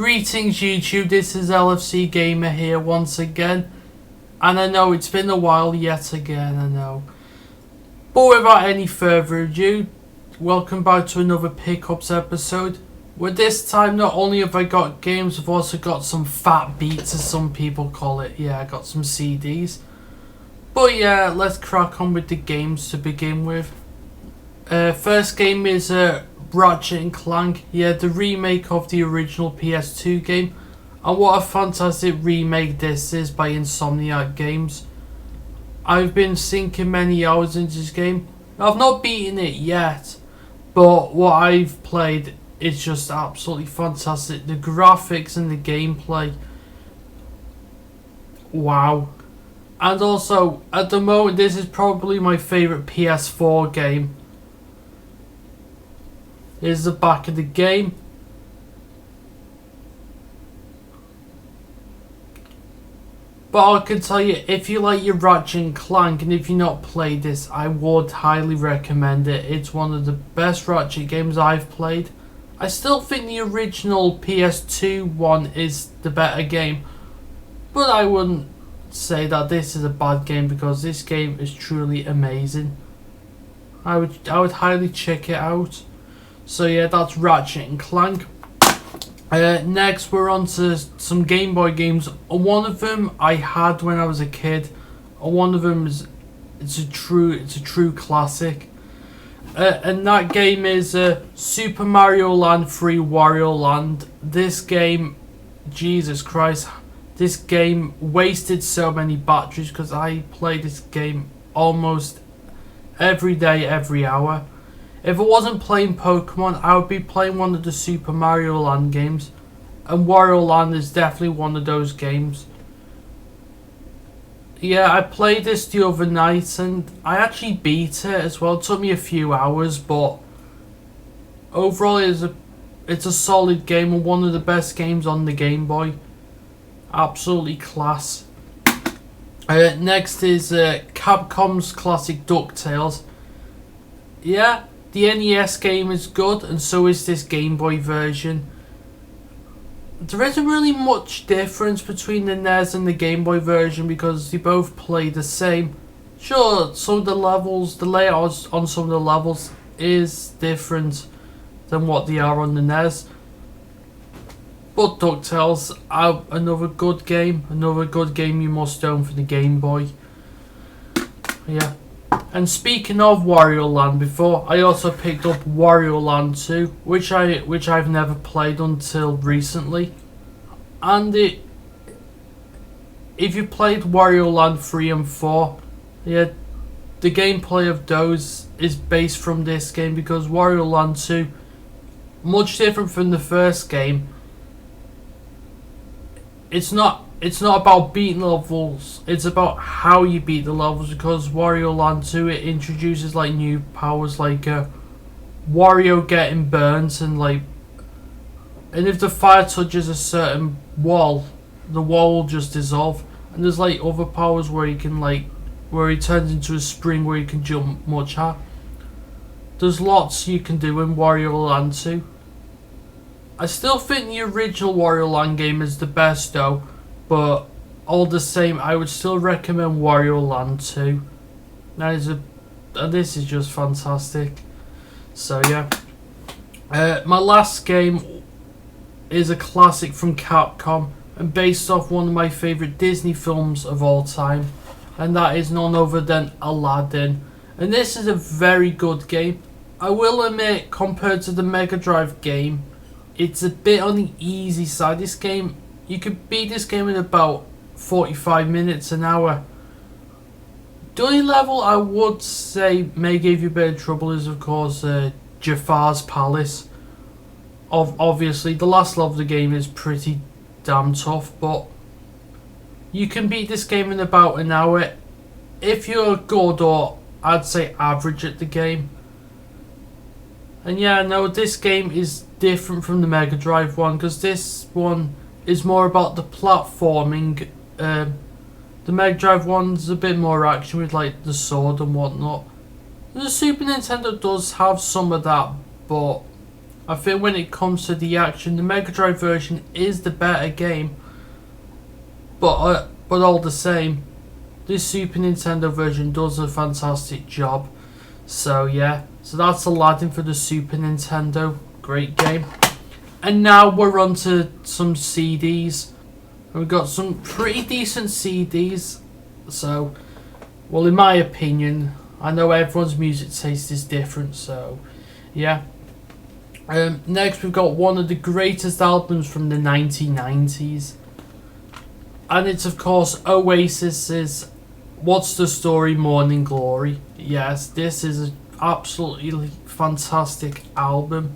Greetings YouTube, this is LFC Gamer here once again, and I know it's been a while yet again, I know. But without any further ado, welcome back to another Pickups episode, where this time not only have I got games, I've also got some fat beats as some people call it. Yeah, I got some CDs. But yeah, let's crack on with the games to begin with. First game is Ratchet and Clank, yeah, the remake of the original PS2 game, and what a fantastic remake this is by Insomniac Games. I've been sinking many hours into this game. I've not beaten it yet, but what I've played is just absolutely fantastic. The graphics and the gameplay, wow. And also, at the moment, this is probably my favourite PS4 game. Here's the back of the game. But I can tell you, if you like your Ratchet and Clank, and if you've not played this, I would highly recommend it. It's one of the best Ratchet games I've played. I still think the original PS2 one is the better game, but I wouldn't say that this is a bad game because this game is truly amazing. I would highly check it out. So yeah, that's Ratchet and Clank. Next we're on to some Game Boy games. One of them I had when I was a kid, and one of them is it's a true classic. And that game is Super Mario Land 3 Wario Land. This game, Jesus Christ, this game wasted so many batteries because I play this game almost every day, every hour. If I wasn't playing Pokemon, I would be playing one of the Super Mario Land games, and Wario Land is definitely one of those games. Yeah, I played this the other night and I actually beat it as well. It took me a few hours, but overall it's a solid game and one of the best games on the Game Boy. Absolutely class. Next is Capcom's classic DuckTales. Yeah, the NES game is good, and so is this Game Boy version. There isn't really much difference between the NES and the Game Boy version because they both play the same. Sure, some of the levels, the layouts on some of the levels is different than what they are on the NES. But DuckTales, another good game you must own for the Game Boy. Yeah. And speaking of Wario Land, before I also picked up Wario Land 2, which I've never played until recently. And if you played Wario Land 3 and 4, yeah, the gameplay of those is based from this game because Wario Land 2, much different from the first game. It's not about beating levels, it's about how you beat the levels, because Wario Land 2, it introduces like new powers like Wario getting burnt and if the fire touches a certain wall, the wall will just dissolve, and there's like other powers where he can where he turns into a spring where he can jump much higher. There's lots you can do in Wario Land 2. I still think the original Wario Land game is the best though, but all the same, I would still recommend Wario Land 2. This is just fantastic. So yeah, my last game is a classic from Capcom and based off one of my favourite Disney films of all time, and that is none other than Aladdin. And this is a very good game. I will admit, compared to the Mega Drive game, it's a bit on the easy side. This game, you could beat this game in about 45 minutes, an hour. The only level I would say may give you a bit of trouble is, of course, Jafar's Palace. Obviously, the last level of the game is pretty damn tough, but you can beat this game in about an hour if you're good, or I'd say average at the game. And yeah, no, this game is different from the Mega Drive one because this one is more about the platforming. The Mega Drive one's a bit more action with like the sword and whatnot. The Super Nintendo does have some of that, but I think when it comes to the action, the Mega Drive version is the better game. But all the same, this Super Nintendo version does a fantastic job. So yeah, so that's Aladdin for the Super Nintendo. Great game. And now we're on to some CDs. We've got some pretty decent CDs. So, well, in my opinion, I know everyone's music taste is different, so yeah. Next we've got one of the greatest albums from the 1990s. And it's of course Oasis's What's the Story, Morning Glory. Yes, this is an absolutely fantastic album.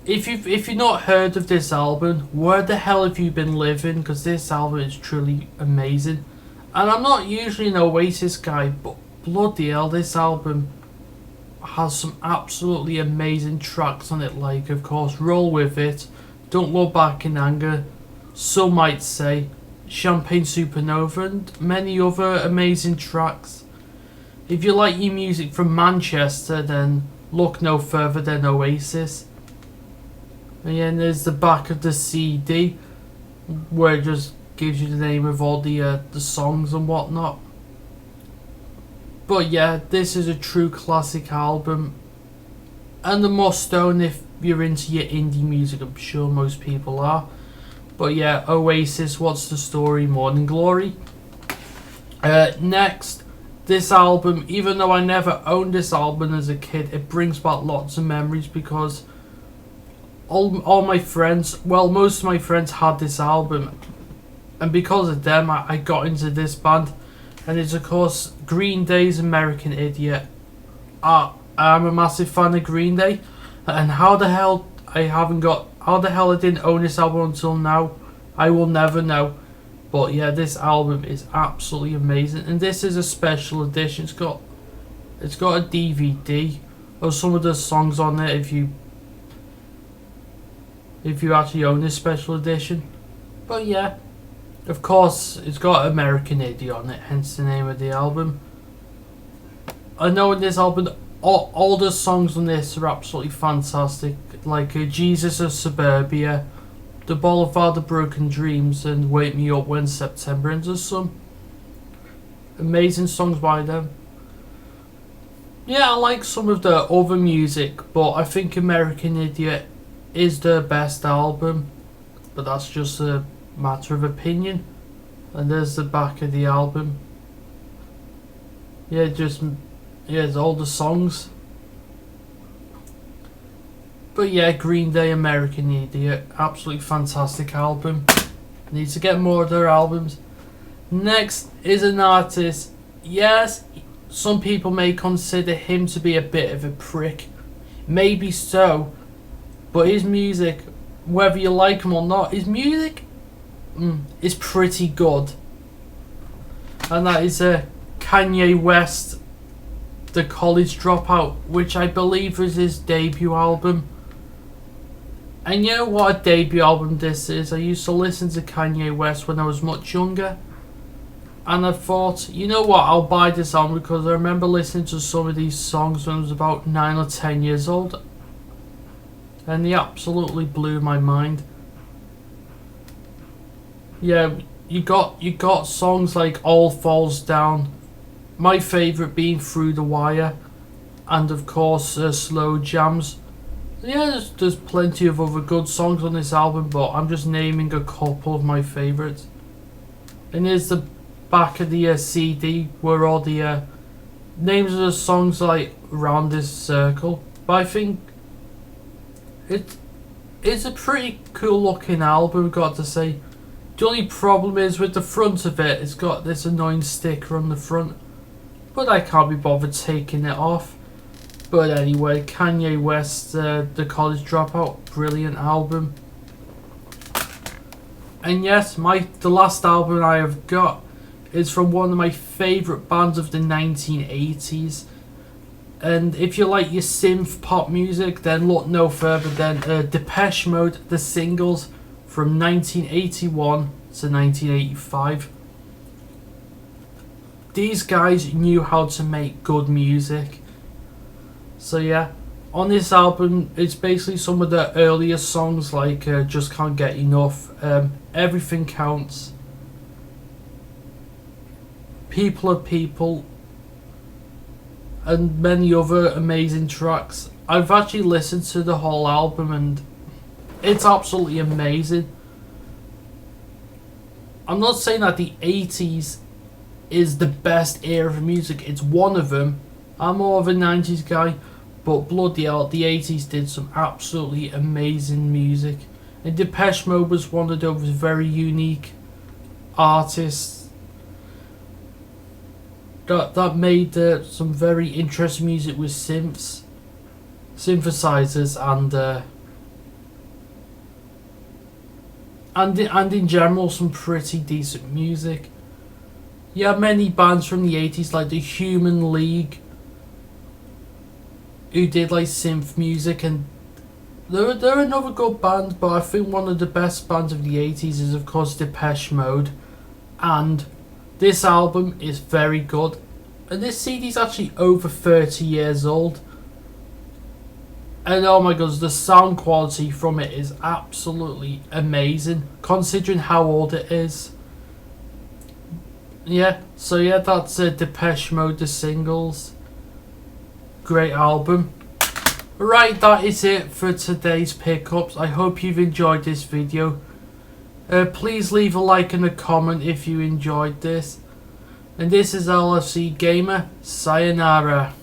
If you've not heard of this album, where the hell have you been living? Because this album is truly amazing. And I'm not usually an Oasis guy, but bloody hell, this album has some absolutely amazing tracks on it, like of course Roll With It, Don't Look Back in Anger, Some Might Say, Champagne Supernova, and many other amazing tracks. If you like your music from Manchester, then look no further than Oasis. And then there's the back of the CD, where it just gives you the name of all the songs and whatnot. But yeah, this is a true classic album, and a must-own if you're into your indie music. I'm sure most people are. But yeah, Oasis, What's the Story, Morning Glory. Next, this album, even though I never owned this album as a kid, it brings back lots of memories because all my friends, well, most of my friends had this album, and because of them I got into this band. And it's of course Green Day's American Idiot. I'm a massive fan of Green Day, and how the hell I didn't own this album until now, I will never know. But yeah, this album is absolutely amazing, and this is a special edition. It's got a DVD of some of the songs on it if you actually own this special edition. But yeah, of course, it's got American Idiot on it, hence the name of the album. I know in this album, all the songs on this are absolutely fantastic, like Jesus of Suburbia, The Boulevard of Broken Dreams, and Wake Me Up When September Ends. There's some amazing songs by them. Yeah, I like some of the other music, but I think American Idiot is their best album, but that's just a matter of opinion. And there's the back of the album. Yeah, it's all the songs. But yeah, Green Day, American Idiot, absolutely fantastic album. Need to get more of their albums. Next is an artist, yes, some people may consider him to be a bit of a prick. Maybe so, but his music, whether you like him or not, his music is pretty good. And that is Kanye West, The College Dropout, which I believe was his debut album. And you know what a debut album this is? I used to listen to Kanye West when I was much younger, and I thought, you know what, I'll buy this album because I remember listening to some of these songs when I was about 9 or 10 years old, and they absolutely blew my mind. Yeah, you got songs like All Falls Down, my favourite being Through the Wire, and of course Slow Jams. Yeah, there's plenty of other good songs on this album, but I'm just naming a couple of my favourites. And here's the back of the CD where all the names of the songs like around this circle. But I think it's a pretty cool looking album, got to say. The only problem is with the front of it, it's got this annoying sticker on the front, but I can't be bothered taking it off. But anyway, Kanye West, The College Dropout, brilliant album. And yes, the last album I have got is from one of my favourite bands of the 1980s. And if you like your synth pop music, then look no further than Depeche Mode, The Singles, from 1981 to 1985. These guys knew how to make good music. So yeah, On this album, it's basically some of the earlier songs like Just Can't Get Enough, Everything Counts, People Are People, and many other amazing tracks. I've actually listened to the whole album and it's absolutely amazing. I'm not saying that the 80s is the best era of music, it's one of them. I'm more of a 90s guy, but bloody hell, the 80s did some absolutely amazing music. And Depeche Mode was one of those very unique artists that made some very interesting music with synthesizers, and in general some pretty decent music. You have many bands from the 80s like the Human League who did like synth music, and they're another good band, but I think one of the best bands of the 80s is of course Depeche Mode, and this album is very good, and this CD is actually over 30 years old, and oh my god, the sound quality from it is absolutely amazing considering how old it is. Yeah, so yeah, that's Depeche Mode, the singles. Great album. Right, that is it for today's pickups. I hope you've enjoyed this video. Please leave a like and a comment if you enjoyed this. And this is LFC Gamer. Sayonara.